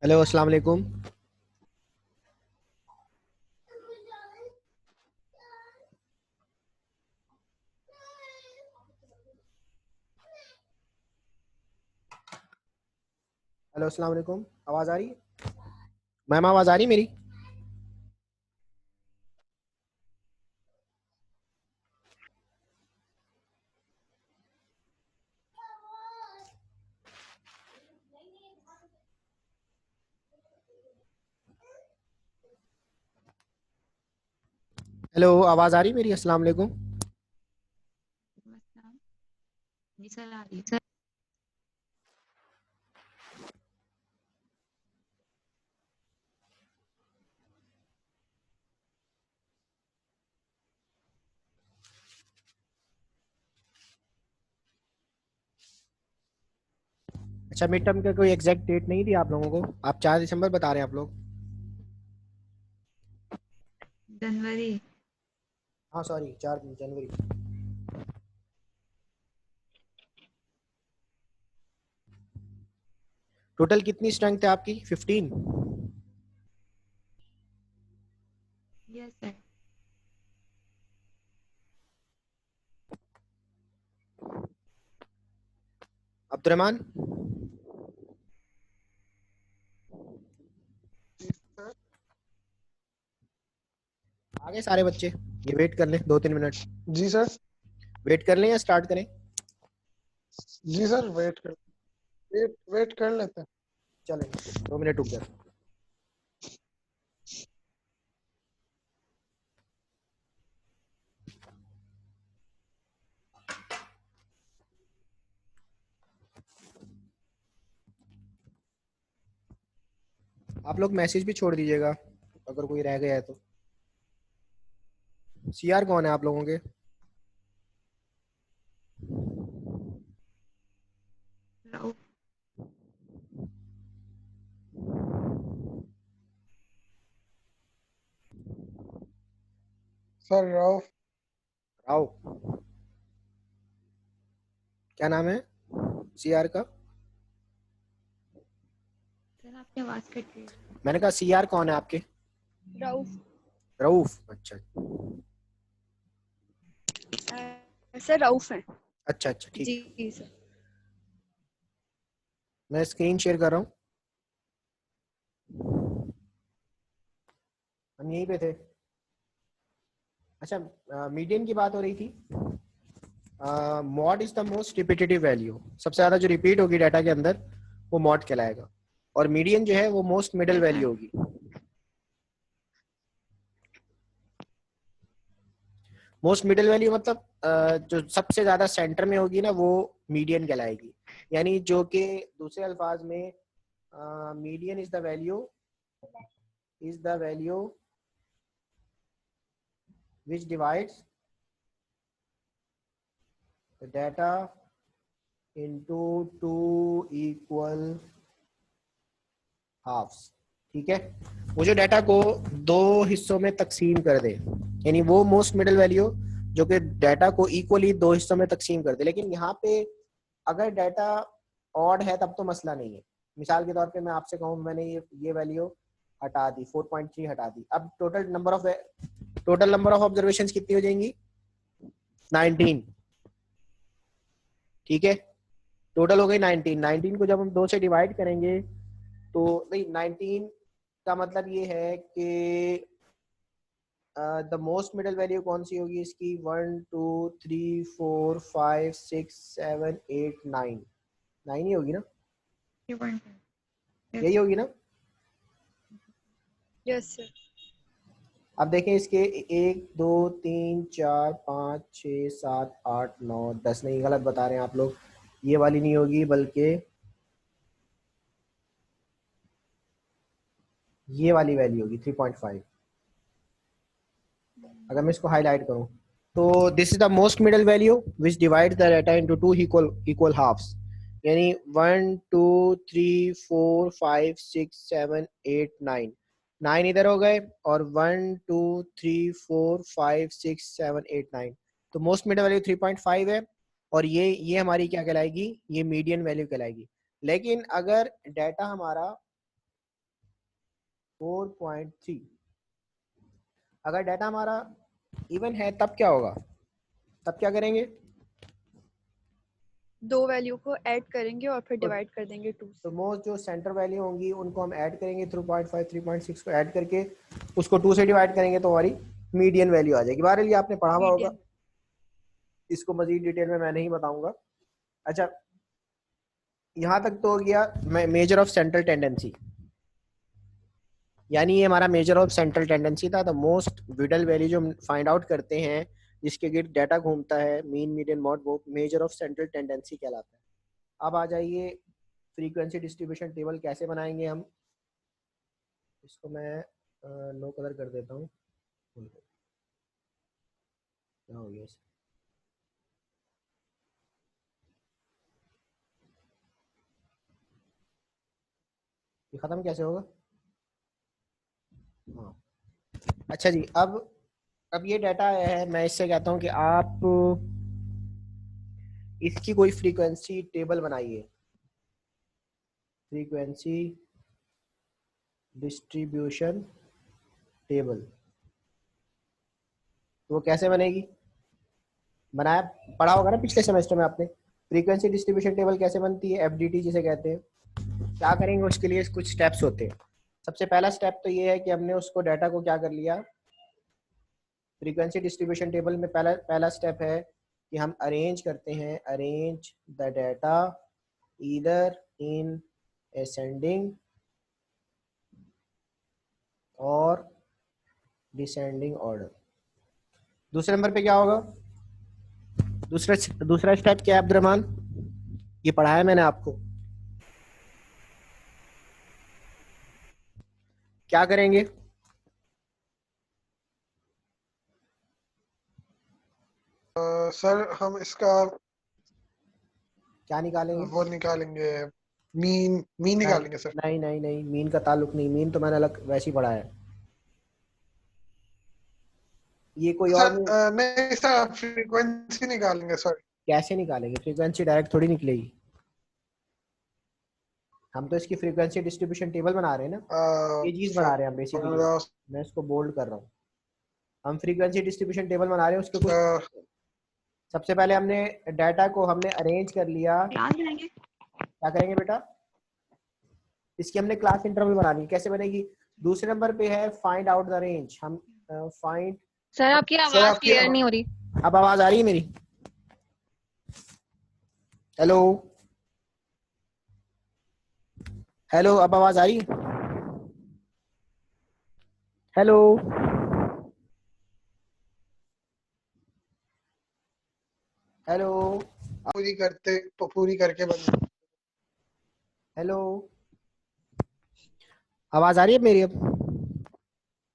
Hello, अस्सलाम वालेकुम। Hello, अस्सलाम वालेकुम। आवाज़ आ रही है? मैम, आवाज़ आ रही है मेरी? हेलो, आवाज़ आ रही है मेरी? अस्सलाम वालेकुम। वालेकुम। जी सर, आ रही है। अच्छा, मिड टर्म का कोई एग्जैक्ट डेट नहीं दी आप लोगों को? आप 4 दिसंबर बता रहे हैं आप लोग? जनवरी। हाँ, सॉरी, 4 जनवरी। टोटल कितनी स्ट्रेंथ है आपकी? 15? Yes sir. अब्दुलरहमान, सर। आगे सारे बच्चे ये वेट कर लें 2-3 मिनट। जी सर। वेट कर लें या स्टार्ट करें? जी सर, वेट कर लेते हैं। चलें, 2 मिनट रुक जाए। आप लोग मैसेज भी छोड़ दीजिएगा अगर कोई रह गया है तो। सीआर कौन है आप लोगों के? राउफ। सर राव। आओ, क्या नाम है सीआर का? सर आपकी आवाज़ कट रही है। मैंने कहा सीआर कौन है आपके? रऊफ। रऊफ, अच्छा। सर रऊफ है। अच्छा अच्छा, ठीक है। जी सर। मैं स्क्रीन शेयर कर रहा हूँ। हम यहीं पे थे। अच्छा, मीडियन की बात हो रही थी। Mod is the most repetitive value. सबसे ज़्यादा जो रिपीट होगी डाटा के अंदर वो मॉड कहलाएगा। और मीडियन जो है वो most middle yes sir. Value होगी। मोस्ट मिडल वैल्यू मतलब जो सबसे ज़्यादा सेंटर में होगी ना वो मीडियन कहलाएगी। यानी जो कि दूसरे अल्फाज में median is the value which divides the data into two equal halves. ठीक है, वो जो डाटा को दो हिस्सों में तकसीम कर दे, यानी वो मोस्ट मिडल वैल्यू जो कि डाटा को इक्वली दो हिस्सों में तकसीम कर दे। लेकिन यहाँ पे अगर डाटा ऑड है तब तो मसला नहीं है। मिसाल के तौर पे मैं आपसे कहूँ मैंने ये वैल्यू हटा दी, 4.3 हटा दी, अब टोटल नंबर ऑफ ऑब्जर्वेशन कितनी हो जाएंगी? 19। ठीक है, टोटल हो गई 19। 19 को जब हम 2 से डिवाइड करेंगे तो नहीं, 19 का मतलब ये है कि द मोस्ट मिडल वैल्यू कौन सी होगी इसकी? 1 2 3 4 5 6 7 8 9। 9 ही होगी ना? 3.5। यही यस। होगी ना? Yes sir. अब देखें इसके 1 2 3 4 5 6 7 8 9 10। नहीं, गलत बता रहे हैं आप लोग। ये वाली नहीं होगी, बल्कि ये वाली वैल्यू होगी 3.5। अगर मैं इसको हाईलाइट करूं तो this is the most middle value which divide the data into two equal halves. यानी 1 2 3 4 5 6 7 8 9। 9 इधर हो गए और 1 2 3 4 5 6 7 8 9। तो मोस्ट मिडल वैल्यू 3.5 है। और ये हमारी क्या कहलाएगी? ये मीडियन वैल्यू कहलाएगी। लेकिन अगर डाटा हमारा 4.3। अगर डाटा हमारा इवन है तब क्या होगा, तब क्या करेंगे? दो वैल्यू को ऐड करेंगे और फिर डिवाइड कर देंगे 2 तो से। मोस्ट जो सेंटर वैल्यू होंगी उनको हम ऐड करेंगे थ्रू 0.5 3.6 को ऐड करके उसको 2 से डिवाइड करेंगे तो हमारी मीडियन वैल्यू आ जाएगी। बहरहाल ये आपने पढ़ा हुआ होगा, मीडियन। इसको मजीद डिटेल में मैं नहीं बताऊंगा। अच्छा, यहाँ तक तो हो गया मेजर ऑफ सेंट्रल टेंडेंसी, यानी ये हमारा मेजर ऑफ सेंट्रल टेंडेंसी था। द मोस्ट विडल वैल्यू जो हम फाइंड आउट करते हैं जिसके गिर्द डाटा घूमता है, मीन मीडियन मॉड, वो मेजर ऑफ सेंट्रल टेंडेंसी कहलाता है। अब आ जाइए फ्रीक्वेंसी डिस्ट्रीब्यूशन टेबल कैसे बनाएंगे हम। इसको मैं नो कलर कर देता हूँ। क्या हो गया इसे? ये खत्म कैसे होगा? हाँ, अच्छा जी। अब ये डाटा है, मैं इससे कहता हूँ कि आप इसकी कोई फ्रीक्वेंसी टेबल बनाइए, फ्रीक्वेंसी डिस्ट्रीब्यूशन टेबल। तो वो कैसे बनेगी? बनाया, पढ़ा होगा ना पिछले सेमेस्टर में आपने। फ्रीक्वेंसी डिस्ट्रीब्यूशन टेबल कैसे बनती है, एफडीटी जिसे कहते हैं। क्या करेंगे उसके लिए, कुछ स्टेप्स होते हैं। सबसे पहला स्टेप तो ये है कि हमने उसको डाटा को क्या कर लिया, फ्रीक्वेंसी डिस्ट्रीब्यूशन टेबल में पहला स्टेप है कि हम अरेंज करते हैं, arrange the data either in ascending और डिसेंडिंग ऑर्डर। दूसरे नंबर पे क्या होगा? दूसरा स्टेप क्या है अब्दुर्रहमान? ये पढ़ाया मैंने आपको। क्या करेंगे? सर हम इसका क्या निकालेंगे? वो निकालेंगे, मीन मीन निकालेंगे सर। नहीं नहीं नहीं, मीन का ताल्लुक नहीं, मीन तो मैंने अलग वैसे ही पढ़ा है। ये कोई और सर नहीं। नहीं सर, फ्रीक्वेंसी निकालेंगे सर। कैसे निकालेंगे? फ्रीक्वेंसी डायरेक्ट थोड़ी निकलेगी। हम तो इसकी फ्रीक्वेंसी डिस्ट्रीब्यूशन टेबल बना रहे हैं ना, ये चीज बना रहे हैं हम बेसिकली। मैं इसको बोल्ड कर रहा हूँ। हम फ्रीक्वेंसी डिस्ट्रीब्यूशन टेबल बना रहे हैं, उसके कुछ सबसे पहले हमने डाटा को हमने अरेंज कर लिया। क्लास लेंगे। क्या करेंगे बेटा? इसकी हमने क्लास इंटरवल बनानी है। कैसे बनेगी? दूसरे नंबर पे है फाइंड आउट द रेंज। हम फाइंड। सर आपकी सर आवाज आपकी क्लियर नहीं हो रही। अब आवाज आ रही है मेरी? हेलो हेलो, अब आवाज आ रही है? हेलो हेलो पूरी करके बंद। हेलो, आवाज आ रही है मेरी अब?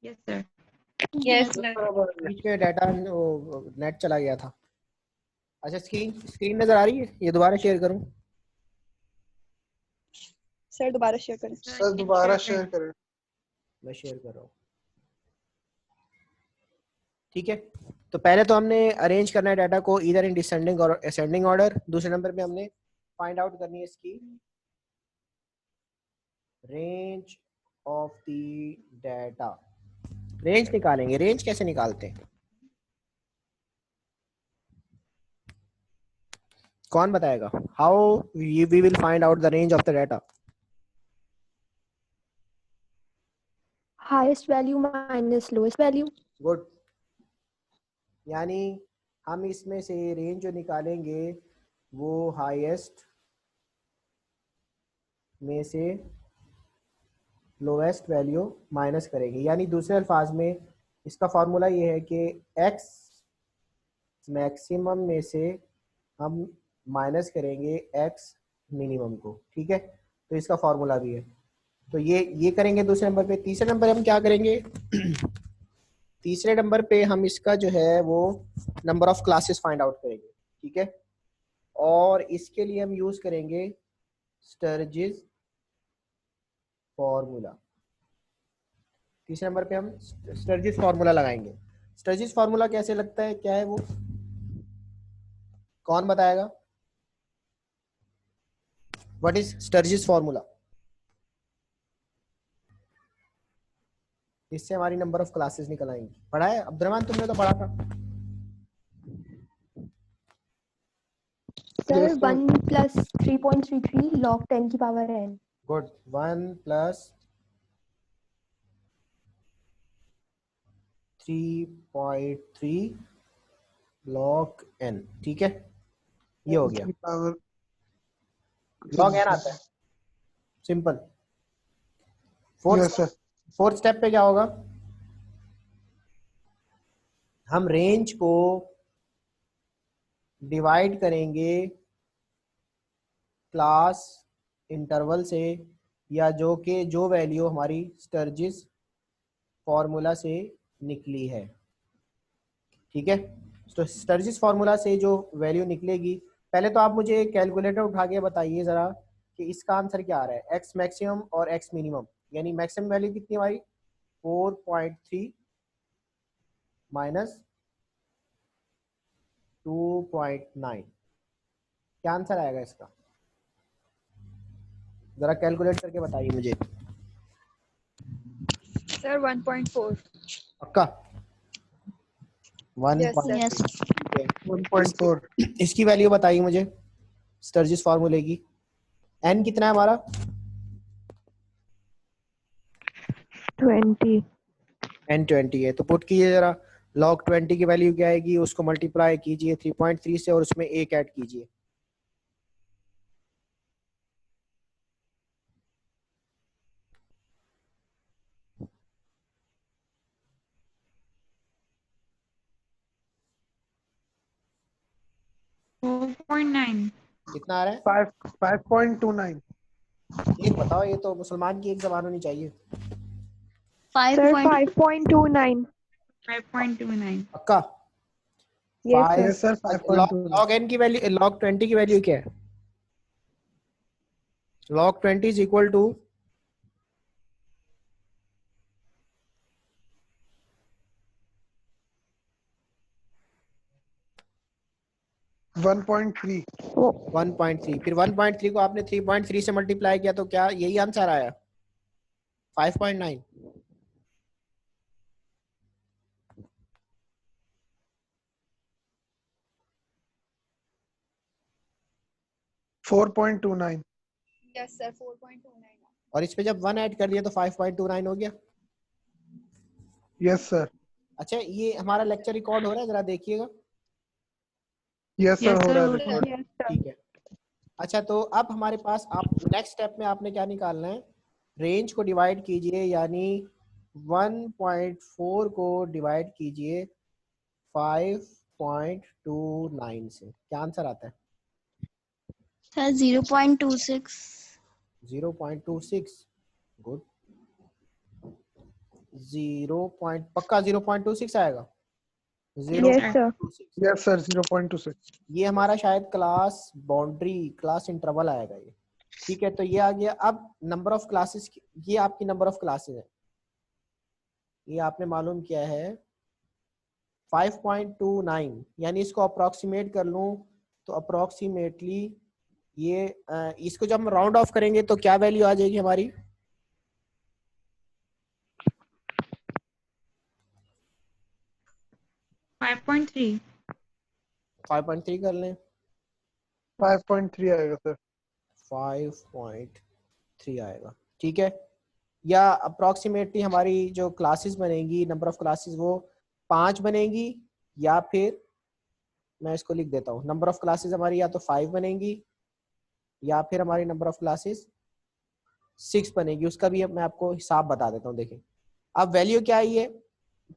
Yes sir. Yes sir. बीच में डाटा नेट चला गया था। अच्छा, स्क्रीन नजर आ रही है? ये दोबारा शेयर करूं? सर दोबारा शेयर करें। सर दोबारा शेयर करें। मैं शेयर कर रहा हूँ। ठीक है, तो पहले तो हमने अरेंज करना है डाटा को इधर इन डिसेंडिंग और असेंडिंग ऑर्डर। दूसरे नंबर पे हमने फाइंड आउट करनी है इसकी range of the data. Range निकालेंगे। रेंज कैसे निकालते हैं? कौन बताएगा? How we will find out the range of the data? Highest value minus lowest value. Good. यानी हम इसमें से रेंज जो निकालेंगे वो हाईएस्ट में से लोएस्ट वैल्यू माइनस करेंगे। यानी दूसरे अल्फाज में इसका फॉर्मूला ये है कि x मैक्सिमम में से हम माइनस करेंगे x मिनिमम को। ठीक है, तो इसका फॉर्मूला भी है। तो ये करेंगे दूसरे नंबर पे। तीसरे नंबर हम क्या करेंगे? तीसरे नंबर पे हम इसका जो है वो number of classes find out करेंगे। ठीक है, और इसके लिए हम यूज करेंगे स्टर्जिस फॉर्मूला। तीसरे नंबर पे हम स्टर्जिस फार्मूला लगाएंगे। स्टर्जिस फार्मूला कैसे लगता है, क्या है वो, कौन बताएगा? What is Sturges formula? इससे हमारी नंबर ऑफ क्लासेस निकल आएंगी। पढ़ा है अब्दुर्रहमान, तुमने तो पढ़ा था। Sir Yes, sir. 1 plus 3.33 log 10 की power n। Good. 1 plus 3.3 log n, ठीक है, ये हो गया। Power. log n आता है, simple. Yes, sir. Fourth step पे क्या होगा, हम रेंज को डिवाइड करेंगे क्लास इंटरवल से, या जो वैल्यू हमारी स्टर्जिस फॉर्मूला से निकली है, ठीक है। तो स्टर्जिस फॉर्मूला से जो वैल्यू निकलेगी, पहले तो आप मुझे कैलकुलेटर उठा के बताइए जरा कि इसका आंसर क्या आ रहा है। एक्स मैक्सिमम और एक्स मिनिमम, यानी मैक्सिमम वैल्यू कितनी हमारी 4.3 माइनस 2.9, क्या आंसर आएगा इसका, जरा कैलकुलेट करके बताइए मुझे। सर 1.4। पक्का 1 Yes, sir. Yes. 1.4. इसकी वैल्यू बताइए मुझे स्टर्जिस फार्मूले की। n कितना है हमारा, 20। n 20 है, तो पुट कीजिए जरा। log 20 की वैल्यू क्या आएगी, उसको मल्टीप्लाई कीजिए 3.3 से और उसमें 1 ऐड कीजिए। कितना आ रहा है, 5.29. एक बताओ, ये तो मुसलमान की एक जबान होनी चाहिए। सर 5.29। 5.29. पक्का yes sir. Yes, sir. 5.29. log n की वैल्यू, log 20 की वैल्यू क्या है, log 20 इज इक्वल टू 1.3. 1.3, फिर 1.3 को आपने 3.3 से मल्टीप्लाई किया तो क्या यही आंसर आया 5.9। 4.29. Yes, sir. 4.29. और इस पे जब 1 ऐड कर दिया तो 5.29 हो गया। Yes, sir. अच्छा, ये हमारा लेक्चर रिकॉर्ड हो रहा है, जरा देखिएगा। Yes, sir. Yes, हो sir. रहा है हो रहा है। record. Yes sir. ठीक है। अच्छा, तो अब हमारे पास, आप नेक्स्ट स्टेप में आपने क्या निकालना है, रेंज को डिवाइड कीजिए, यानी 1.4 को डिवाइड कीजिए 5.29 से, क्या आंसर आता है, Sir 0.26. 0.26। गुड। पक्का 0.26 आएगा, यस सर। 0.26। Yes, sir. 0.26. ये हमारा शायद क्लास बाउंड्री, क्लास इंटरवल आएगा ये, ठीक है। तो ये आ गया। अब नंबर ऑफ क्लासेस, ये आपकी नंबर ऑफ क्लासेस है, ये आपने मालूम किया है 5.29, यानी इसको अप्रोक्सीमेट कर लूं तो अप्रोक्सीमेटली ये इसको जब हम राउंड ऑफ करेंगे तो क्या वैल्यू आ जाएगी हमारी, 5.3. 5.3 कर लें, 5.3 आएगा sir. 5.3 आएगा, ठीक है। या अप्रोक्सीमेटली हमारी जो क्लासेस बनेगी, नंबर ऑफ क्लासेस वो 5 बनेगी, या फिर मैं इसको लिख देता हूँ, नंबर ऑफ क्लासेस हमारी या तो 5 बनेगी, या फिर हमारी नंबर ऑफ क्लासेस 6 बनेगी। उसका भी मैं आपको हिसाब बता देता हूँ। देखिए अब वैल्यू क्या आई है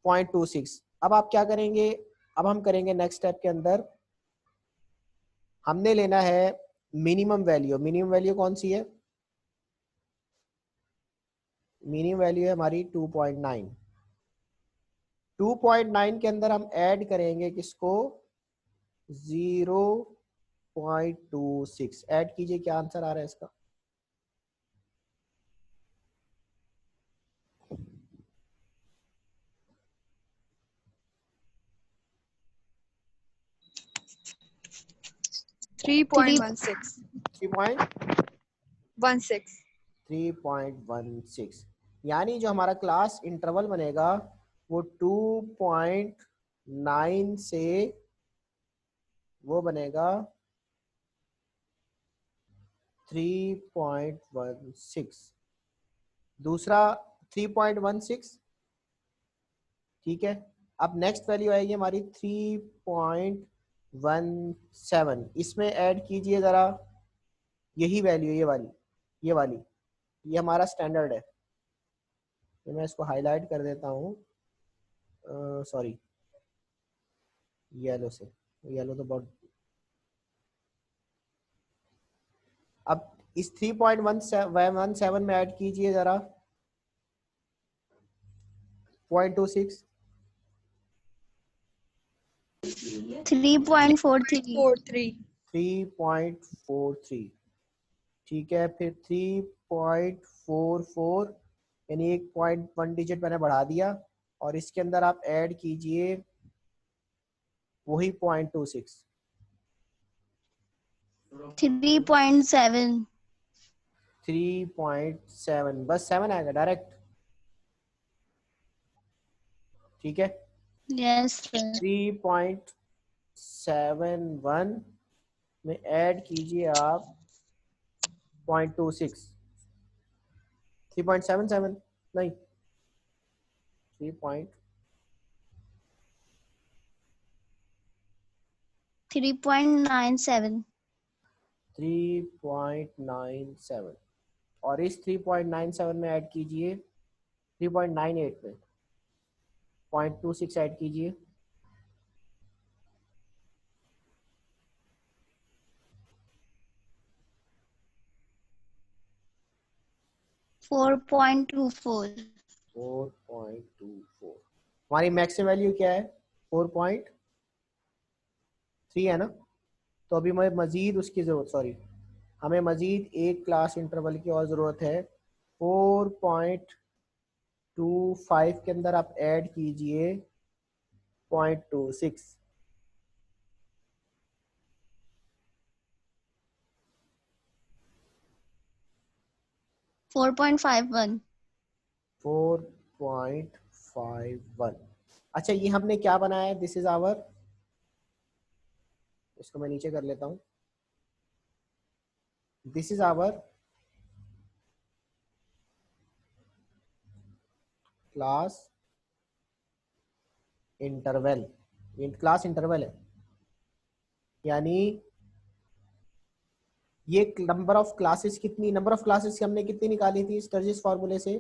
0.26। अब आप क्या करेंगे, अब हम करेंगे नेक्स्ट स्टेप के अंदर, हमने लेना है मिनिमम वैल्यू। मिनिमम वैल्यू कौन सी है, मिनिमम वैल्यू है हमारी 2.9। 2.9 के अंदर हम ऐड करेंगे किसको, 0.26 ऐड कीजिए, क्या आंसर आ रहा है इसका, Three point one six. 3.16। 16. यानी जो हमारा क्लास इंटरवल बनेगा वो 2.9 से वो बनेगा 3.16, दूसरा 3.16, ठीक है। अब नेक्स्ट वैल्यू आएगी हमारी 3.17, इसमें ऐड कीजिए ज़रा यही वैल्यू, ये वाली ये हमारा स्टैंडर्ड है। तो मैं इसको हाईलाइट कर देता हूँ, सॉरी येलो से, येलो तो बहुत। अब इस 3.17 में ऐड कीजिए ज़रा 0.26, 3.43, 3.43, ठीक है। फिर 3.44, यानी 1 डिजिट मैंने बढ़ा दिया, और इसके अंदर आप ऐड कीजिए वही 0.26, 3.7, 3.7, बस 7 आएगा डायरेक्ट, ठीक है। yes sir, 3.71 में ऐड कीजिए आप 0.26, 3.77 नहीं, 3.97, 3.97, और इस 3.97 में ऐड कीजिए 3.98 में 0.26 ऐड कीजिए, 4.24, 4.24। हमारी मैक्सिमम वैल्यू क्या है? 4.3 है ना। तो अभी हमें मज़ीद उसकी ज़रूरत, सॉरी हमें मज़ीद एक क्लास इंटरवल की और ज़रूरत है। 4.25 के अंदर आप ऐड कीजिए 0.26, 4.51, 4.51। अच्छा, ये हमने क्या बनाया है? दिस इज आवर, इसको मैं नीचे कर लेता हूँ। This is our class interval, ये क्लास इंटरवल है, यानी ये नंबर ऑफ क्लासेस कितनी, नंबर ऑफ क्लासेस हमने कितनी निकाली थी स्टर्जिस फार्मूले से?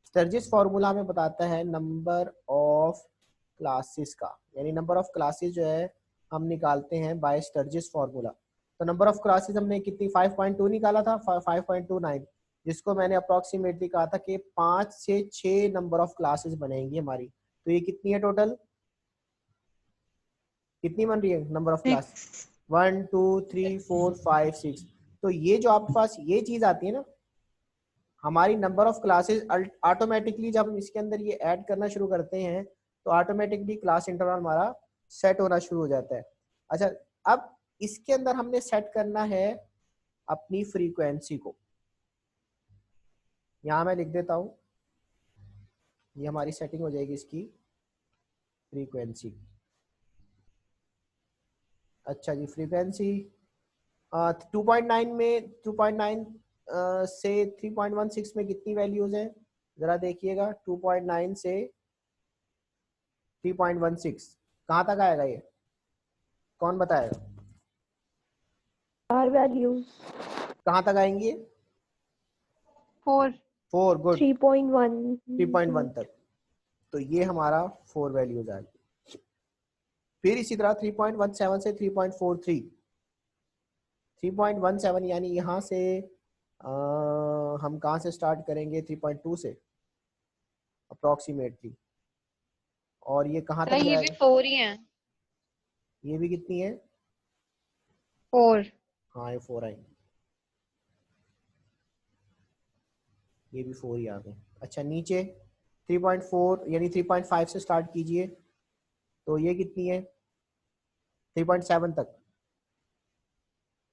स्टर्जिस फार्मूला हमें बताता है नंबर ऑफ क्लासेस का, यानी नंबर ऑफ क्लासेस जो है हम निकालते हैं बाय स्टर्जिस फार्मूला। तो नंबर ऑफ क्लासेस हमने कितनी 5.2 निकाला था, 5.29, जिसको मैंने अप्रोक्सीमेटली कहा था कि 5 से 6 नंबर ऑफ क्लासेस बनेंगी हमारी। तो ये कितनी है टोटल, कितनी बन रही है नंबर ऑफ क्लास? 1 2 3 4 5 6। तो ये जो आपके पास ये चीज आती है ना, हमारी नंबर ऑफ क्लासेस, ऑटोमेटिकली जब हम इसके अंदर ये ऐड करना शुरू करते हैं तो ऑटोमेटिकली क्लास इंटरवल हमारा सेट होना शुरू हो जाता है। अच्छा, अब इसके अंदर हमने सेट करना है अपनी फ्रीक्वेंसी को। यहाँ मैं लिख देता हूँ, ये हमारी सेटिंग हो जाएगी इसकी फ्रीक्वेंसी। अच्छा जी, फ्रीक्वेंसी 2.9 में 2.9 से 3.16 में कितनी वैल्यूज हैं जरा देखिएगा। 2.9 से 3.16 कहाँ तक आएगा, ये कौन बताएगा? R values कहाँ तक आएंगी? 4. 4, गुड, 3.1. 3.1 तक। तो ये हमारा 4 वैल्यूज आ गई। फिर इसी तरह 3.17 से 3.43, 3.17 यानी यहाँ से हम कहाँ से स्टार्ट करेंगे? 3.2 से अप्रोक्सीमेटली, और ये कहाँ तक ये भी जाएगा? 4 ही है। ये भी कितनी है? 4. हाँ, ये 4 आएंगे, ये भी 4 ही आ गए। अच्छा, नीचे 3.4 यानी 3.5 से स्टार्ट कीजिए, तो ये कितनी है? 3.7 तक।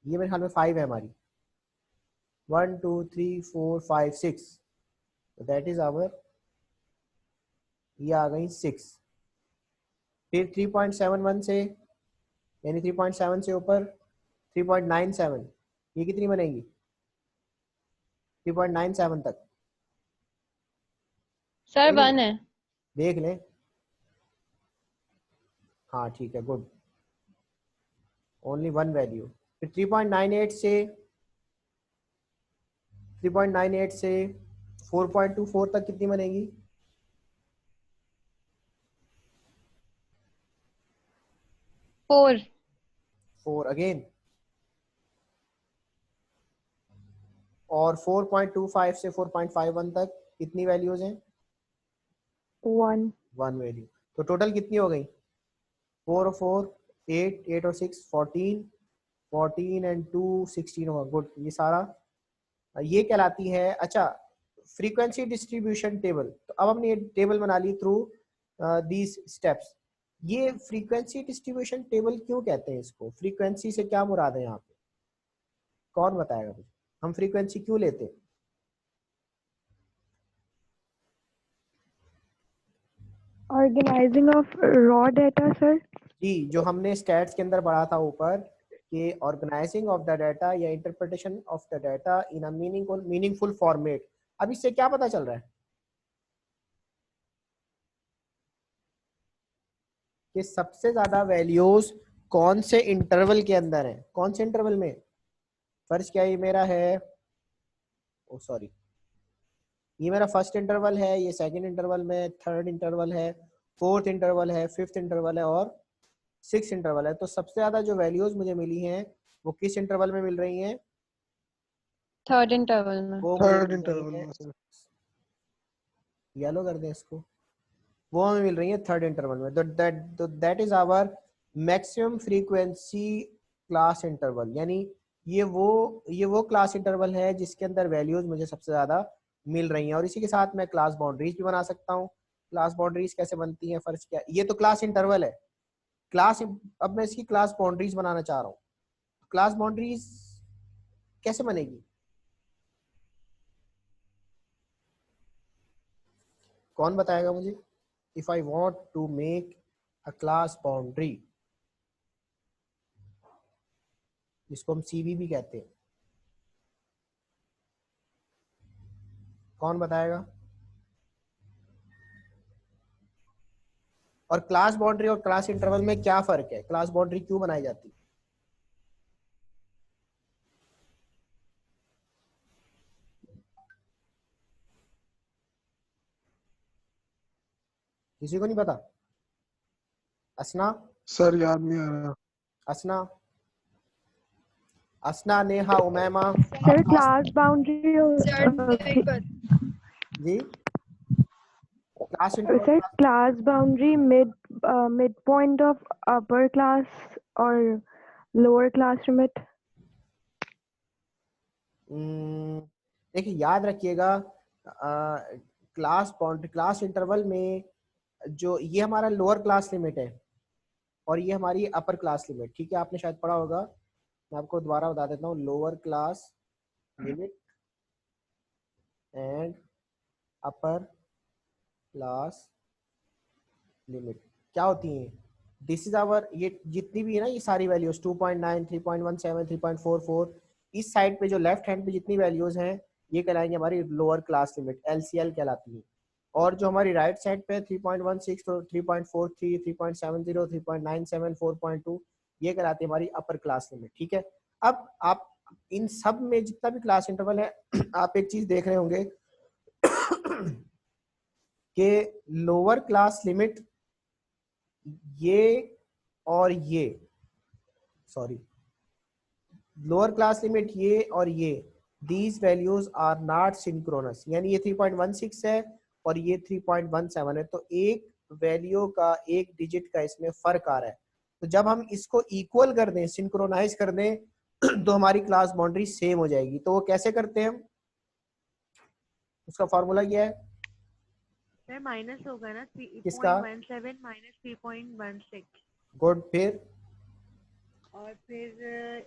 ये मेरे ख्याल में 5 है हमारी। 1 2 3 4 5 6, दैट इज आवर, ये आ गई 6। फिर 3.71 से, यानी 3.7 से ऊपर 3.97, ये कितनी बनेगी? 3.97 तक सर चलिए, 1 है। देख लें। हाँ ठीक है, गुड, ओनली वन वैल्यू। फिर 3.98 से 4.24 तक कितनी बनेगी? 4। 4 अगेन। और 4.25 से 4.51 तक कितनी वैल्यूज हैं? 1. 1 वैल्यू। तो टोटल कितनी हो गई? 4 और 4 8, 8 और 6 14, 14 एंड 2 16 होगा। गुड, ये सारा ये कहलाती है। अच्छा, फ्रीक्वेंसी डिस्ट्रीब्यूशन टेबल। तो अब हमने ये टेबल बना ली थ्रू दीज स्टेप्स। ये फ्रीक्वेंसी डिस्ट्रीब्यूशन टेबल क्यों कहते हैं इसको? फ्रीक्वेंसी से क्या मुराद है यहाँ पे? कौन बताएगा मुझे? हम फ्रीक्वेंसी क्यों लेते हैं? Organizing of raw data, sir. जी, जो हमने स्टैट्स के अंदर पढ़ा था ऊपर कि ऑर्गेनाइजिंग ऑफ द डाटा या interpretation of the data in a meaningful format. अब इससे क्या पता चल रहा है कि सबसे ज्यादा वैल्यूज कौन से इंटरवल के अंदर है? कौन से इंटरवल में? फर्स्ट क्या ये मेरा है, ओ सॉरी, ये मेरा फर्स्ट इंटरवल है, ये सेकंड इंटरवल में, थर्ड इंटरवल है, फोर्थ इंटरवल है, फिफ्थ इंटरवल है और सिक्स इंटरवल है। तो सबसे ज्यादा जो वैल्यूज मुझे मिली हैं वो किस इंटरवल में मिल रही हैं? थर्ड इंटरवल में। वो मुझे थर्ड मिल इंटरवल रही में सर। हैं, येलो कर दें इसको, वो हमें मिल रही है थर्ड इंटरवल में। तो that is our maximum frequency class interval. यानी ये वो क्लास इंटरवल है जिसके अंदर वैल्यूज मुझे सबसे ज्यादा मिल रही हैं। और इसी के साथ मैं क्लास बाउंड्रीज भी बना सकता हूँ। क्लास बाउंड्रीज कैसे बनती हैं? फर्स्ट क्या, ये तो क्लास इंटरवल है। क्लास, अब मैं इसकी क्लास बाउंड्रीज बनाना चाह रहा हूँ। क्लास बाउंड्रीज कैसे बनेगी? कौन बताएगा मुझे? If I want to make a class boundary, जिसको हम सीवी भी कहते हैं, कौन बताएगा? और क्लास बाउंड्री और क्लास इंटरवल में क्या फर्क है? क्लास बाउंड्री क्यों बनाई जाती है? किसी को नहीं पता? असना, सर याद नहीं आ रहा। Asna, Asna, Neha, Umaima. Sir, class boundary. Sir नहीं पता। जी, class interval, Sir, class boundary midpoint of upper class or lower class limit. देखिए याद रखिएगा, क्लास बाउंड्री, क्लास इंटरवल में जो ये हमारा लोअर क्लास लिमिट है और ये हमारी अपर क्लास लिमिट, ठीक है, आपने शायद पढ़ा होगा। मैं आपको दोबारा बता देता हूँ, lower class limit and upper class limit क्या होती हैं? दिस इज आवर, ये जितनी भी है ना, ये सारी वैल्यूज 2.9, 3.17, 3.44, इस साइड पे जो लेफ्ट हैंड पे जितनी वैल्यूज हैं ये कहलाएंगे हमारी लोअर क्लास लिमिट, LCL कहलाती है। और जो हमारी राइट साइड पे 3.16, 3.43, 3.70, 3.97, 4.2, ये कहलाती है हमारी अपर क्लास लिमिट। ठीक है, अब आप इन सब में जितना भी क्लास इंटरवल है आप एक चीज देख रहे होंगे कि लोअर क्लास लिमिट ये और ये, सॉरी, लोअर क्लास लिमिट ये और ये, these values are not synchronous. यानी ये 3.16 है और ये 3.17 है, तो एक वैल्यू का, एक डिजिट का इसमें फर्क आ रहा है। तो जब हम इसको इक्वल कर दें, सिंक्रोनाइज कर दें, तो हमारी क्लास बाउंड्री सेम हो जाएगी। तो वो कैसे करते हैं हम? उसका फॉर्मूला क्या है? सर माइनस होगा ना, किसका? 3.17 माइनस 3.16 गुड, फिर और फिर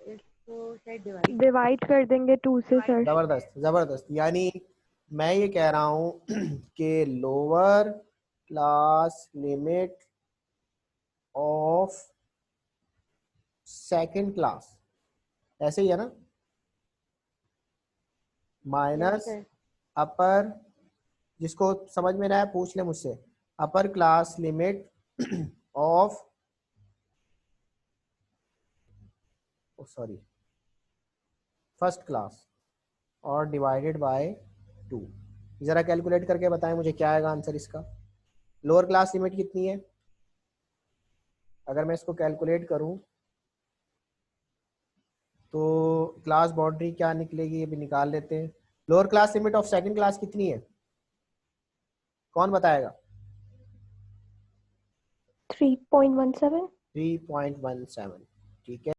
इसको शायद डिवाइड डिवाइड कर देंगे 2 से सर। जबरदस्त जबरदस्त। यानी मैं ये कह रहा हूं कि lower class limit of second class, ऐसे ही है ना, माइनस अपर, जिसको समझ में ना आया पूछ ले मुझसे, upper class limit of sorry first class और डिवाइडेड बाय 2। जरा कैलकुलेट करके बताएं मुझे क्या आएगा आंसर इसका। लोअर क्लास लिमिट कितनी है, अगर मैं इसको कैलकुलेट करूं तो क्लास बाउंड्री क्या निकलेगी, ये भी निकाल लेते हैं। Lower class limit of second class कितनी है, कौन बताएगा? 3.17। 3.17, ठीक है।